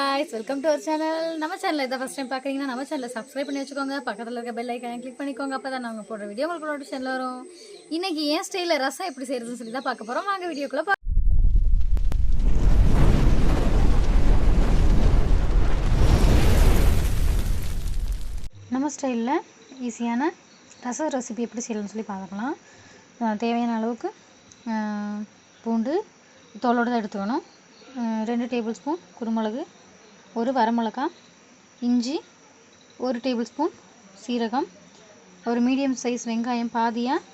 guys, welcome to our channel. நம்ம சேனலை இதை ஃபர்ஸ்ட் டைம் பார்க்குறீங்கன்னா நம்ம சேனலை சப்ஸ்கிரைப் பண்ணி வச்சுக்கோங்க. பக்கத்தில் இருக்க பெல் ஐக்கானை கிளிக் பண்ணிக்கோங்க. அப்போ தான் நாங்கள் போடுற வீடியோ உங்களுக்கு நோட்டிஃபிகேஷன் வரும். இன்னைக்கு ஏன் ஸ்டைலில் ரசம் எப்படி செய்யறதுன்னு சொல்லி தான் பார்க்க போகிறோம். வாங்க வீடியோக்குள்ளே நம்ம ஸ்டைலில் ஈஸியான ரசம் ரெசிபி எப்படி செய்யலாம்னு சொல்லி பார்க்கலாம். தேவையான அளவுக்கு பூண்டு தோலோடு தான் எடுத்துக்கணும். 2 டேபிள் ஸ்பூன் குருமிளகு, 1 வரமிளகா, இஞ்சி, 1 டேபிள் ஸ்பூன் சீரகம், ஒரு மீடியம் சைஸ் வெங்காயம் பாதியாக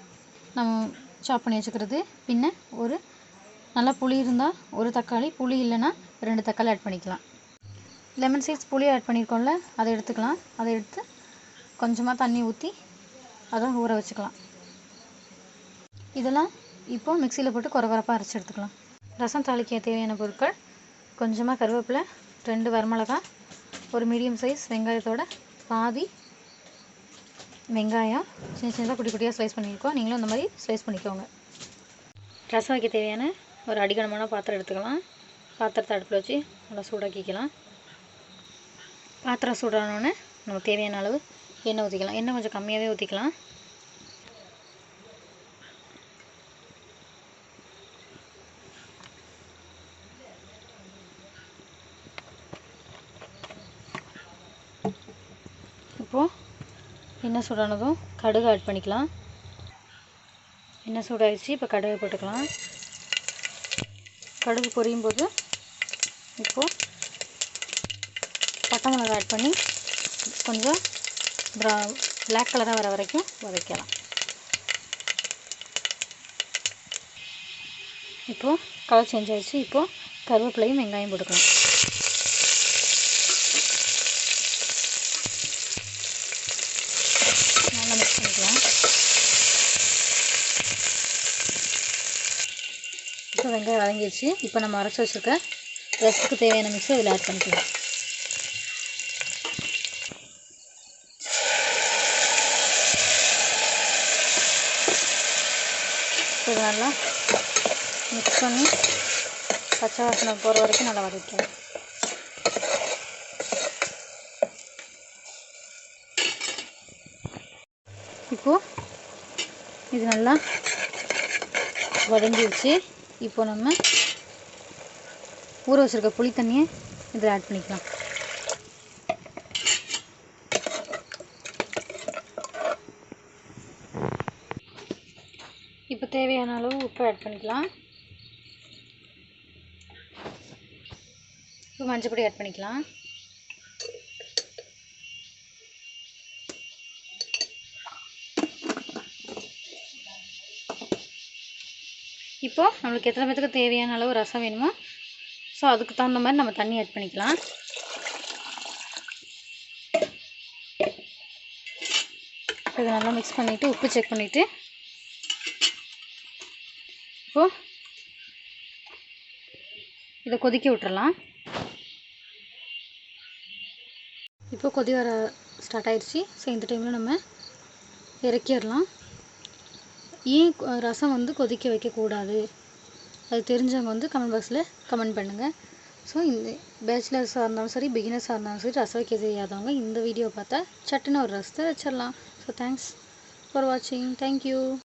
நம்ம சாப் பண்ணி வச்சுக்கிறது. பின்ன ஒரு நல்லா புளி இருந்தால் 1 தக்காளி, புளி இல்லைன்னா 2 தக்காளி ஆட் பண்ணிக்கலாம். லெமன் சைஸ் புளி ஆட் பண்ணியிருக்கோம்ல, அதை எடுத்துக்கலாம். அதை எடுத்து கொஞ்சமாக தண்ணி ஊற்றி அதை ஊற வச்சுக்கலாம். இதெல்லாம் இப்போது மிக்சியில் போட்டு கொரகொரப்பாக அரைச்சி எடுத்துக்கலாம். ரசம் தாளிக்க தேவையான பொருட்கள்: கொஞ்சமாக கருவேப்பிலை, 2 வரமிளகா, ஒரு மீடியம் சைஸ் வெங்காயத்தோட பாதி வெங்காயம் சின்ன சின்னதாக குட்டி குட்டியாக ஸ்லைஸ் பண்ணியிருக்கோம். நீங்களும் இந்த மாதிரி ஸ்லைஸ் பண்ணிக்கோங்க. ரசம் வைக்க தேவையான ஒரு அடிகனமான பாத்திரம் எடுத்துக்கலாம். பாத்திரத்தை அடுப்பில் வச்சு நல்லா சூடாக்கிக்கலாம். பாத்திரம் சூடானோடனே நமக்கு தேவையான அளவு எண்ணெய் ஊற்றிக்கலாம். எண்ணெய் கொஞ்சம் கம்மியாகவே ஊற்றிக்கலாம். இப்போது எண்ணெய் சூடானதும் கடுகு ஆட் பண்ணிக்கலாம். எண்ணெய் சூடாகிடுச்சு. இப்போ கடுகு போட்டுக்கலாம். கடுகு பொரியும் போது இப்போது பட்டை மிளகாய் ஆட் பண்ணி கொஞ்சம் பிளாக் கலராக வர வரைக்கும் வதக்கலாம். இப்போது கலர் சேஞ்ச் ஆகிடுச்சு. இப்போது கருவேப்பிலையும் வெங்காயம் போட்டுக்கலாம். நல்லா மிக்ஸ் பண்ணிக்கலாம். இப்போ வெங்காயம் வதங்கிடுச்சு. இப்போ நம்ம அரைச்சி வச்சுருக்க ரசத்துக்கு தேவையான மிக்ஸை இதில் ஆட் பண்ணிக்கலாம். இது நல்லா மிக்ஸ் பண்ணி பச்சை வாசனை போகிற வரைக்கும் நல்லா வதக்கலாம். இப்போது இது நல்லா வதங்கிடுச்சு. இப்போ நம்ம ஊற வச்சுருக்க புளி தண்ணியை இதில் ஆட் பண்ணிக்கலாம். இப்போ தேவையான அளவு உப்பு ஆட் பண்ணிக்கலாம். இப்போ மஞ்சள் பொடி ஆட் பண்ணிக்கலாம். இப்போது நம்மளுக்கு எத்தனை பேத்துக்கு தேவையான அளவு ரசம் வேணுமோ ஸோ அதுக்கு தகுந்த மாதிரி நம்ம தண்ணி ஆட் பண்ணிக்கலாம். இதை நல்லா மிக்ஸ் பண்ணிவிட்டு உப்பு செக் பண்ணிவிட்டு இப்போது இதை கொதிக்க விட்டுறலாம். இப்போ கொதி வர ஸ்டார்ட் ஆயிடுச்சு. ஸோ இந்த டைமில் நம்ம இறக்கிடலாம். ஏன் ரசம் கொதிக்க வைக்கக்கூடாது அது தெரிஞ்சவங்க கமெண்ட் பாக்ஸில் கமெண்ட் பண்ணுங்கள். ஸோ இந்த பேச்சுலர்ஸாக இருந்தாலும் சரி, பிகினர்ஸாக இருந்தாலும் சரி, ரசம் வைக்க தெரியாதவங்க இந்த வீடியோ பார்த்தா சட்டுன்னு ஒரு ரசத்தை வச்சிடலாம். ஸோ தேங்க்ஸ் ஃபார் வாட்சிங். தேங்க்யூ.